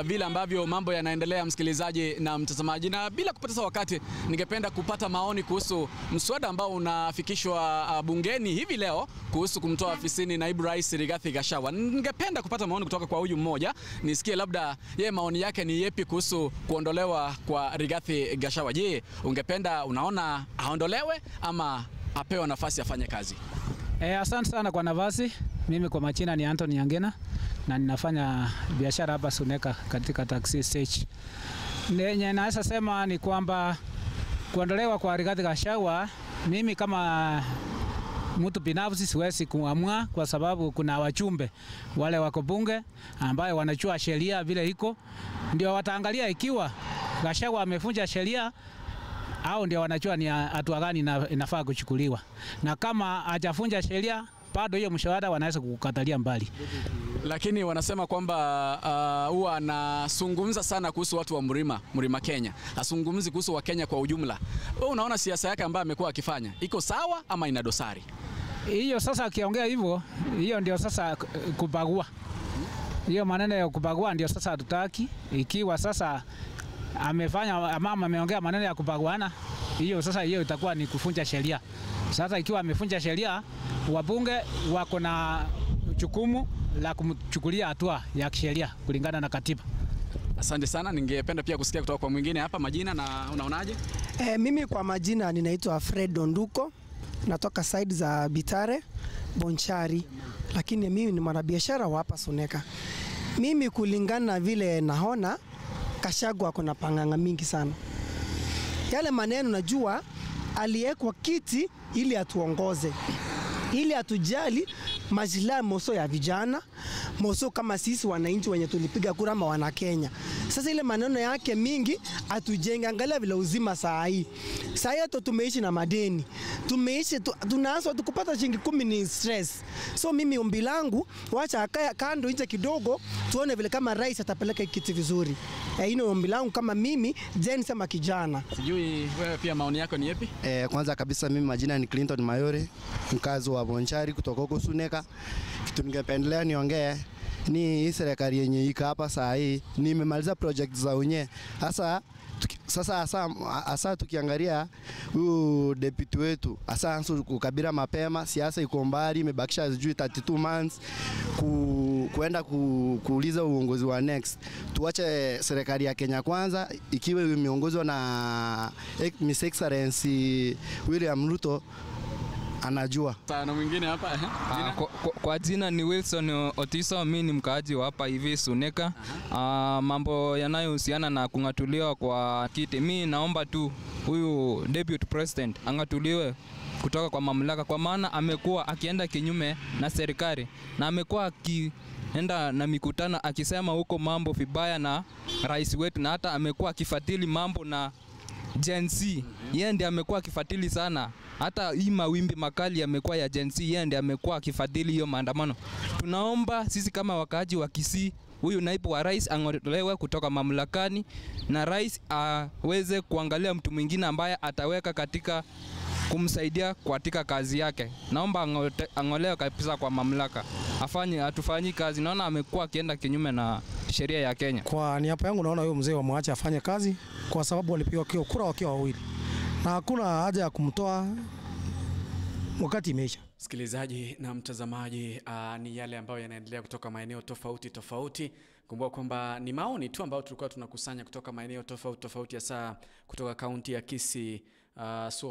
vile ambavyo mambo yanaendelea, msikilizaji na mtazamaji, na bila kupoteza wakati ningependa kupata maoni kuhusu mswada ambao unafikishwa bungeni hivi leo kuhusu kumtoa afisini naibu rais Rigathi Gachagua. Ningependa kupata maoni kutoka kwa huyu mmoja, nisikie labda yeye maoni yake ni yepi kuhusu kuondolewa kwa Rigathi Gachagua. Je, ungependa unaona aondolewe ama apewe nafasi afanye kazi? Asante sana kwa nafasi. Mimi kwa majina ni Anthony Nyangena na ninafanya biashara hapa Suneka katika taxi stage. Naweza sema ni kwamba kuondolewa kwa Rigathi Gachagua, mimi kama mtu binafsi siwezi kuamua, kwa sababu kuna wachumbe wale wako bunge ambao wanachua sheria vile iko, ndio wataangalia ikiwa Gachagua amevunja sheria au ndio wanachua ni hatua gani inafaa kuchukuliwa, na kama hajavunja sheria bado hiyo mswada wanaweza kukatalia mbali. Lakini wanasema kwamba huwa anazungumza sana kuhusu watu wa Mlima Kenya, asungumzi kuhusu wa Kenya kwa ujumla. Wewe unaona siasa yake ambayo amekuwa akifanya iko sawa ama ina dosari? Hiyo sasa akiongea hivyo, hiyo ndio sasa kubagua. Hiyo maneno ya kubagua ndio sasa hatutaki. Ikiwa sasa amefanya mama ameongea maneno ya kubaguana, hiyo sasa hiyo itakuwa ni kufunja sheria. Sasa ikiwa amefunja sheria, wabunge wako na jukumu la kumchukulia hatua ya kisheria kulingana na katiba. Asante sana, ningependa pia kusikia kutoka kwa mwingine hapa majina na unaonaje? Mimi kwa majina ninaitwa Fred Donduko, natoka side za Bitare, Bonchari, lakini mimi ni mwanabiashara wa hapa Suneka. Mimi kulingana vile naona Gachagua kuna panganga mingi sana. Yale maneno najua aliyekwa kiti ili atuongoze, ili atujali maslahi moso ya vijana, moso kama sisi wananchi wenye tulipiga kura ma wana Kenya. Sasa ile maneno yake mingi atujenga, angalia vile uzima saa hii. Saa hii tumeishi na madeni. Tumeishi tunaanza tukupata shilingi 10 ni stress. So mimi ombi langu wacha akaya kando nje kidogo, tuone vile kama rais atapeleka kiti vizuri. Hino ombi langu kama mimi Jen sema kijana. Sijui wewe pia maoni yako ni yapi? Kwanza kabisa mimi majina ni Clinton Mayore, mkazi wa Bonchari kutoka huko Suneka. Kitu ningependelea niongee ni serikali yenye iko hapa saa hii nimemaliza project za unye. Sasa tukiangalia huyu deputy wetu anza kukabira mapema, siasa iko mbali, imebakisha sijui 32 months kuenda kuuliza uongozi wa next. Tuache serikali ya Kenya kwanza ikiwa imeongozwa na Miss Excellency William Ruto anajua. Na mwingine hapa kwa jina ni Wilson Otiso, mimi ni mkaaji wa hapa hivi Suneka. Mambo yanayohusiana na kungatuliwa kwa kiti, mimi naomba tu huyu deputy president angatuliwe kutoka kwa mamlaka, kwa maana amekuwa akienda kinyume na serikali na amekuwa akienda na mikutano akisema huko mambo vibaya na rais wetu, na hata amekuwa akifuatili mambo na Gen Z. Yeye ndiye amekuwa akifuatili sana. Hata hii mawimbi makali yamekuwa ya Gen Z, yeye ndiye amekuwa akifuatili hiyo maandamano. Tunaomba sisi kama wakaaji wa Kisii, huyu naibu wa rais ang'olewe kutoka mamlakani na rais aweze kuangalia mtu mwingine ambaye ataweka katika kumsaidia katika kazi yake. Naomba ang'olewe kabisa kwa mamlaka. Atufanyi kazi. Naona amekuwa akienda kinyume na sheria ya Kenya. Kwa niaba yangu naona huyo mzee wamwache afanye kazi, kwa sababu walipiwa kura wakiwa wawili. Na hakuna haja ya kumtoa wakati imeisha. Msikilizaji na mtazamaji, ni yale ambayo yanaendelea kutoka maeneo tofauti. Kumbuka kwamba ni maoni tu ambayo tulikuwa tunakusanya kutoka maeneo tofauti hasa kutoka kaunti ya Kisii.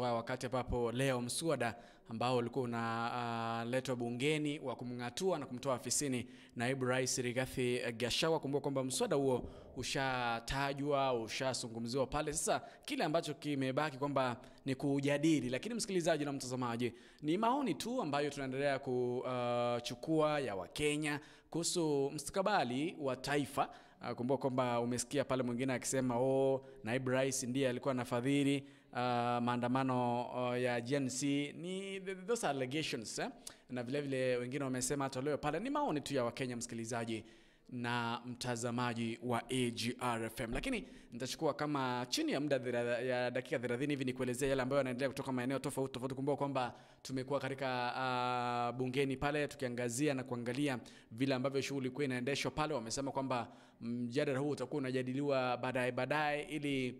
Wakati ambapo leo mswada ambao ulikuwa unaletwa bungeni wa kumngatua na kumtoa afisini naibu rais Rigathi Gachagua. Kumbuka kwamba mswada huo ushatajwa, ushazungumziwa pale. Sasa kile ambacho kimebaki kwamba ni kujadili, lakini msikilizaji na mtazamaji, ni maoni tu ambayo tunaendelea kuchukua ya Wakenya kuhusu mustakabali wa taifa. Kumbuka kwamba umesikia pale mwingine akisema naibu rais ndiye alikuwa anafadhili maandamano ya Gen Z. Ni those allegations na vile vile wengine wamesema atolewe pale. Ni maoni tu ya Wakenya msikilizaji. na mtazamaji wa AGR FM. Lakini nitachukua kama chini ya muda ya dakika 30 hivi nikuelezea yale ambayo yanaendelea kutoka maeneo tofauti tofauti. Kumbuka kwamba tumekuwa katika bungeni pale tukiangazia na kuangalia vile ambavyo shughuli kuu inaendeshwa pale. Wamesema kwamba mjadala huu utakuwa unajadiliwa baadaye ili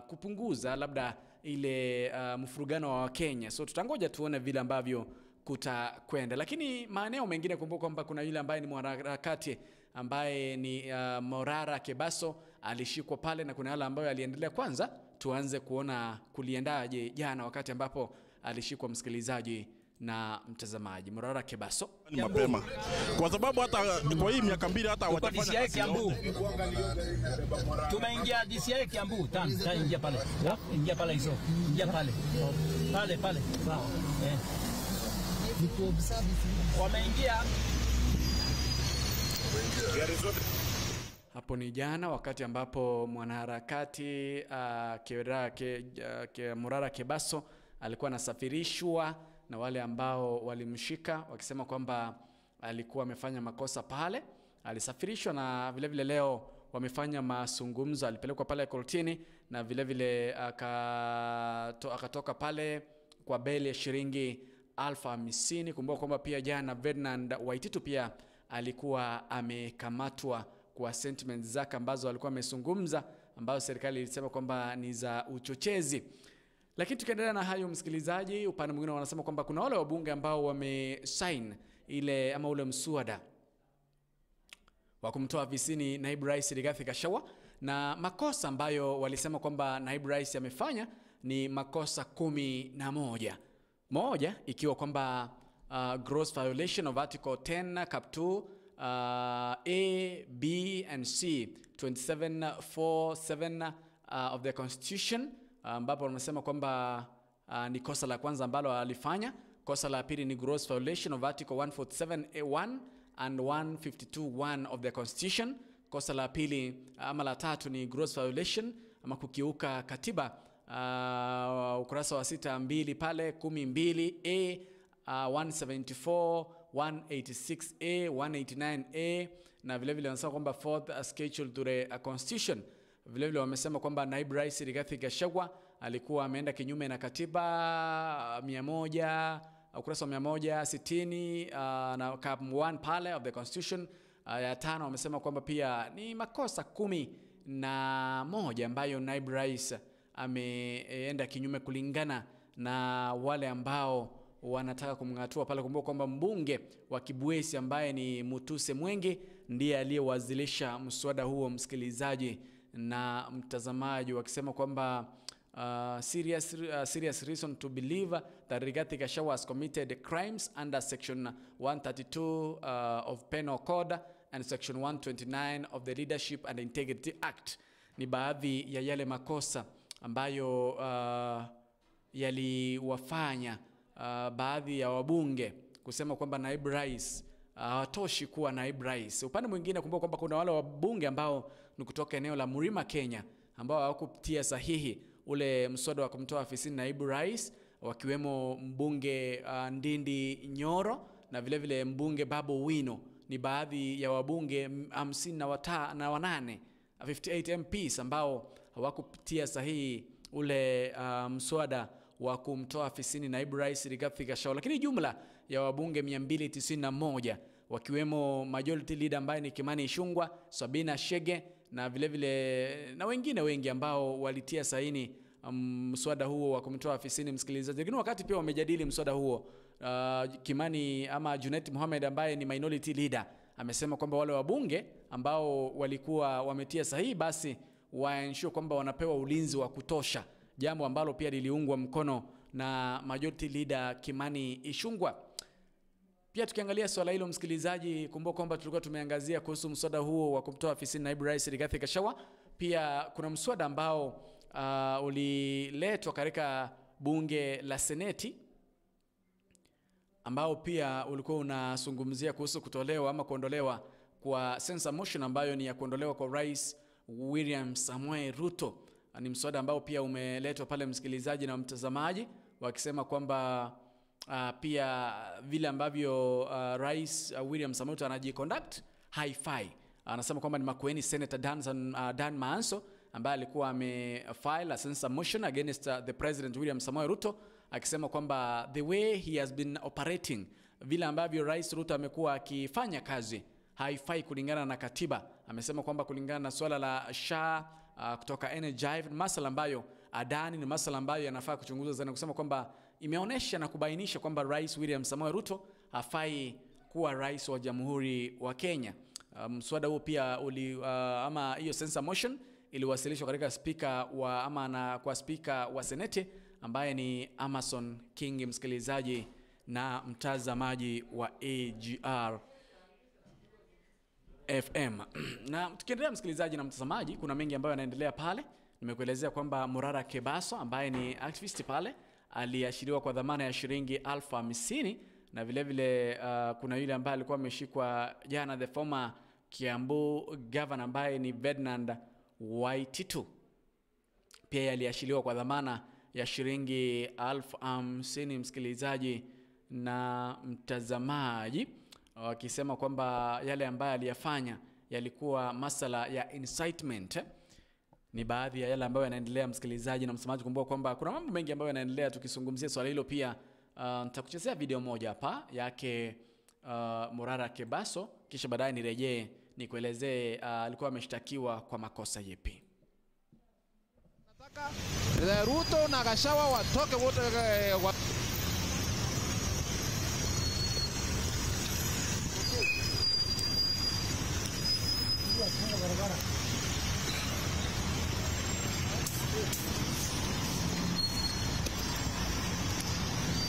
kupunguza labda ile mfurugano wa Kenya. So tutangoja tuone vile ambavyo kutakwenda. Lakini maeneo mengine kumbuka kwamba kuna yule ambaye ni mwanaharakati ambaye ni Morara Kebaso alishikwa pale, na kuna yale ambayo aliendelea. Kwanza tuanze kuona kuliendaje jana wakati ambapo alishikwa, msikilizaji na mtazamaji. Morara Kebaso ni mapema kwa sababu hata kwa hii miaka mbili hata hawajafanya Kiambu. Tumeingia DCI Kiambu, ingia pale. Ingia pale hizo. Ingia pale. Pale. Sawa. Wameingia. Hapo ni jana wakati ambapo mwanaharakati Morara Kebaso alikuwa anasafirishwa na wale ambao walimshika wakisema kwamba alikuwa amefanya makosa pale. Alisafirishwa na vile leo wamefanya mazungumzo, alipelekwa pale kortini na vile akatoka pale kwa beli ya shilingi 50,000. Kumbuka kwamba pia jana Ferdinand Waititu pia alikuwa amekamatwa kwa sentiments zake ambazo alikuwa amezungumza, ambazo serikali ilisema kwamba ni za uchochezi. Lakini tukiendelea na hayo, msikilizaji, upande mwingine wanasema kwamba kuna wale wabunge ambao wamesign ile ama ule mswada wa kumtoa afisini naibu rais Rigathi Gachagua, na makosa ambayo walisema kwamba naibu rais amefanya ni makosa 11. Moja ikiwa kwamba gross violation of article 10 cap 2 A, B and C 2747 of the constitution, ambapo wanasema kwamba ni kosa la kwanza ambalo alifanya. Kosa la pili ni gross violation of article 147A1 and 152(1) of the constitution. Kosa la pili ama la tatu ni gross violation ama kukiuka katiba, ukurasa wa 62 pale 12A, 174, 186A, 189A, na vile wanasema kwamba fourth schedule to the constitution. Vile wamesema kwamba naibu rais Rigathi Gachagua alikuwa ameenda kinyume na katiba 100, ukurasa wa 160 na cap 1 pale of the constitution. Ya tano wamesema kwamba pia ni makosa 11 ambayo naibu rais ameenda kinyume kulingana na wale ambao wanataka kumngatua pale. Kumbuka kwamba mbunge wa Kibwezi ambaye ni Mutuse Mwengi ndiye aliyewasilisha mswada huo, msikilizaji na mtazamaji, wakisema kwamba serious reason to believe that Rigathi Gachagua has committed crimes under section 132 of Penal Code and section 129 of the Leadership and Integrity Act. Ni baadhi ya yale makosa ambayo yaliwafanya baadhi ya wabunge kusema kwamba naibu rais hawatoshi kuwa naibu rais. Upande mwingine kumbuka kwamba kuna wale wabunge ambao ni kutoka eneo la Mlima Kenya ambao hawakutia sahihi ule mswada wa kumtoa afisini naibu rais, wakiwemo mbunge Ndindi Nyoro na vile mbunge Babu Wino. Ni baadhi ya wabunge 58 MPs ambao hawakutia sahihi ule mswada wa kumtoa afisini naibu rais Rigathi Gachagua. Lakini jumla ya wabunge 291 wakiwemo majority leader ambaye ni Kimani Ichung'wah, Sabina Chege na vile na wengine wengi ambao walitia saini mswada huo wa kumtoa afisini, msikilizaji. Lakini wakati pia wamejadili mswada huo, Kimani ama Junet Mohamed ambaye ni minority leader amesema kwamba wale wabunge ambao walikuwa wametia sahihi basi waensure kwamba wanapewa ulinzi wa kutosha, jambo ambalo pia liliungwa mkono na majority leader Kimani Ichung'wah. Pia tukiangalia swala hilo, msikilizaji, kumbuka kwamba tulikuwa tumeangazia kuhusu mswada huo wa kumtoa afisini naibu rais Rigathi Gachagua. Pia kuna mswada ambao uliletwa katika bunge la Seneti ambao pia ulikuwa unazungumzia kuhusu kutolewa ama kuondolewa kwa censure motion ambayo ni ya kuondolewa kwa Rais William Samoei Ruto. Ni mswada ambao pia umeletwa pale, msikilizaji na mtazamaji, wakisema kwamba pia vile ambavyo Rais William Samoei Ruto anajiconduct haifai. Anasema kwamba ni Makueni Senator Dan Maanzo ambaye alikuwa amefile a censure motion against the President William Samoei Ruto, akisema kwamba the way he has been operating, vile ambavyo Rais Ruto amekuwa akifanya kazi, haifai kulingana na katiba. Amesema kwamba kulingana na swala la SHA kutoka NHIF, masala ambayo Adani ni masala ambayo yanafaa kuchunguzwa zaidi, kusema kwamba imeonesha na kubainisha kwamba Rais William Samoei Ruto hafai kuwa rais wa Jamhuri wa Kenya. Mswada huo pia ama hiyo censure motion iliwasilishwa katika kwa speaker wa Senate ambaye ni Amason King, msikilizaji na mtazamaji wa AGR FM. Na tukiendelea msikilizaji na mtazamaji, kuna mengi ambayo yanaendelea pale. Nimekuelezea kwamba Murara Kebaso ambaye ni activist pale aliashiriwa kwa dhamana ya shilingi 50,000, na vile vile kuna yule ambaye alikuwa ameshikwa jana, the former Kiambu governor ambaye ni Ferdinand Waititu, pia aliashiriwa kwa dhamana ya shilingi 50,000, msikilizaji na mtazamaji, wakisema kwamba yale ambayo aliyafanya yalikuwa masala ya incitement. Ni baadhi ya yale ambayo yanaendelea msikilizaji na mtazamaji. Kumbuka kwamba kuna mambo mengi ambayo yanaendelea tukizungumzia swala hilo pia. Nitakuchezea video moja hapa yake Murara Kebaso, kisha baadaye nirejee nikuelezee alikuwa ameshtakiwa kwa makosa yepi. Nataka Ruto na Gachagua watoke wote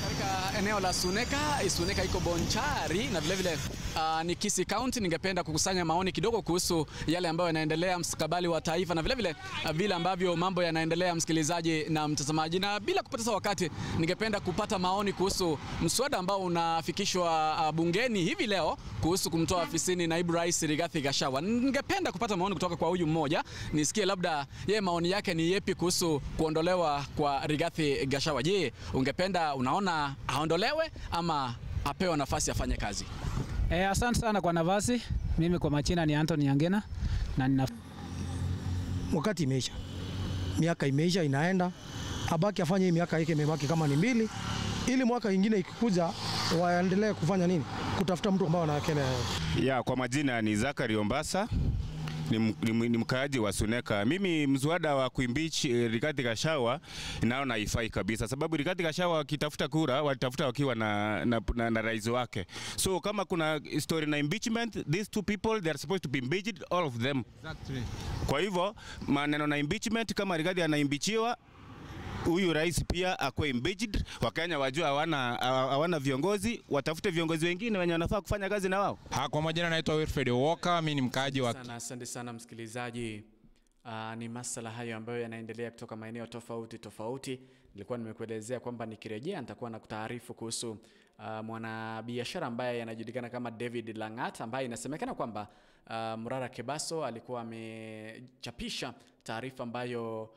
katika eneo la Suneka iko Bonchari na vile vile ni Kisii County. Ningependa kukusanya maoni kidogo kuhusu yale ambayo yanaendelea mstakabali wa taifa na vile vile vile ambavyo mambo yanaendelea msikilizaji na mtazamaji, na bila kupoteza wakati ningependa kupata maoni kuhusu mswada ambao unafikishwa bungeni hivi leo kuhusu kumtoa afisini naibu rais Rigathi Gachagua. Ningependa kupata maoni kutoka kwa huyu mmoja, nisikie labda yeye maoni yake ni yepi kuhusu kuondolewa kwa Rigathi Gachagua. Je, unaona aondolewe ama apewe nafasi afanye kazi? Asante sana kwa nafasi. Mimi kwa majina ni Anthony Nyangena na wakati imeisha, miaka imeisha inaenda, abaki afanye hii miaka yake imebaki kama ni 2, ili mwaka ingine ikikuja waendelee kufanya nini, kutafuta mtu ambao anakele. Kwa majina ni Zakari Ombasa, ni mkaaji wa Suneka. Mimi mswada wa kuimpeach Rigathi Gachagua naona haifai kabisa, sababu Rigathi Gachagua akitafuta kura walitafuta wakiwa na rais wake. So kama kuna story na impeachment, these two people they are supposed to be impeached, all of them. Exactly. Kwa hivyo maneno na impeachment, kama Rigathi anaimpeachiwa, huyu rais pia akwe impeached. Wakenya wajua hawana viongozi, watafute viongozi wengine wenye wanafaa kufanya kazi na wao. Kwa majina naitwa Wilfred Walker, mimi ni mkaaji wa. Asante sana msikilizaji. Ni masala hayo ambayo yanaendelea kutoka maeneo tofauti. Nilikuwa nimekuelezea kwamba nikirejea nitakuwa na kutaarifu kuhusu mwanabiashara ambaye anajulikana kama David Langat, ambaye inasemekana kwamba Murara Kebaso alikuwa amechapisha taarifa ambayo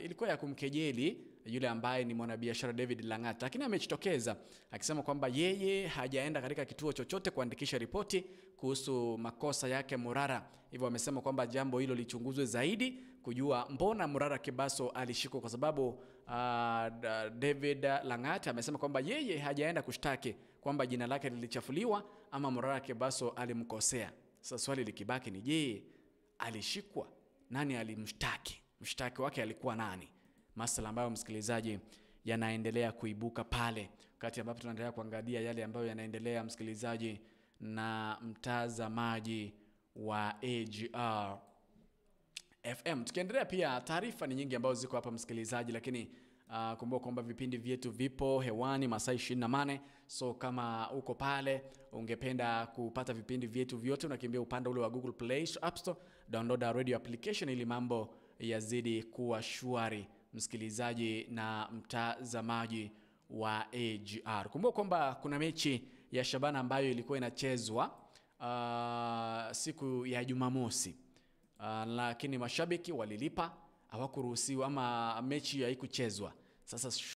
ilikuwa ya kumkejeli yule ambaye ni mwanabiashara David Langat, lakini amejitokeza akisema kwamba yeye hajaenda katika kituo chochote kuandikisha ripoti kuhusu makosa yake Murara. Hivyo amesema kwamba jambo hilo lichunguzwe zaidi kujua mbona Murara Kebaso alishikwa, kwa sababu David Langat amesema kwamba yeye hajaenda kushtaki kwamba jina lake lilichafuliwa ama Murara Kebaso alimkosea. Sasa swali likibaki ni je, alishikwa? Nani alimshtaki? Mshtaki wake alikuwa nani? Masala ambayo msikilizaji yanaendelea kuibuka pale wakati ambapo tunaendelea kuangalia yale ambayo yanaendelea msikilizaji na mtazamaji wa AGR FM. Tukiendelea pia, taarifa ni nyingi ambazo ziko hapa msikilizaji, lakini kumbuka kwamba vipindi vyetu vipo hewani masaa 28. So kama uko pale ungependa kupata vipindi vyetu vyote, unakimbia upande ule wa Google Play App Store, download our radio application ili mambo yazidi kuwa shwari msikilizaji na mtazamaji wa AGR. Kumbuka kwamba kuna mechi ya Shabana ambayo ilikuwa inachezwa siku ya Jumamosi, lakini mashabiki walilipa, hawakuruhusiwa ama mechi haikuchezwa. Sasa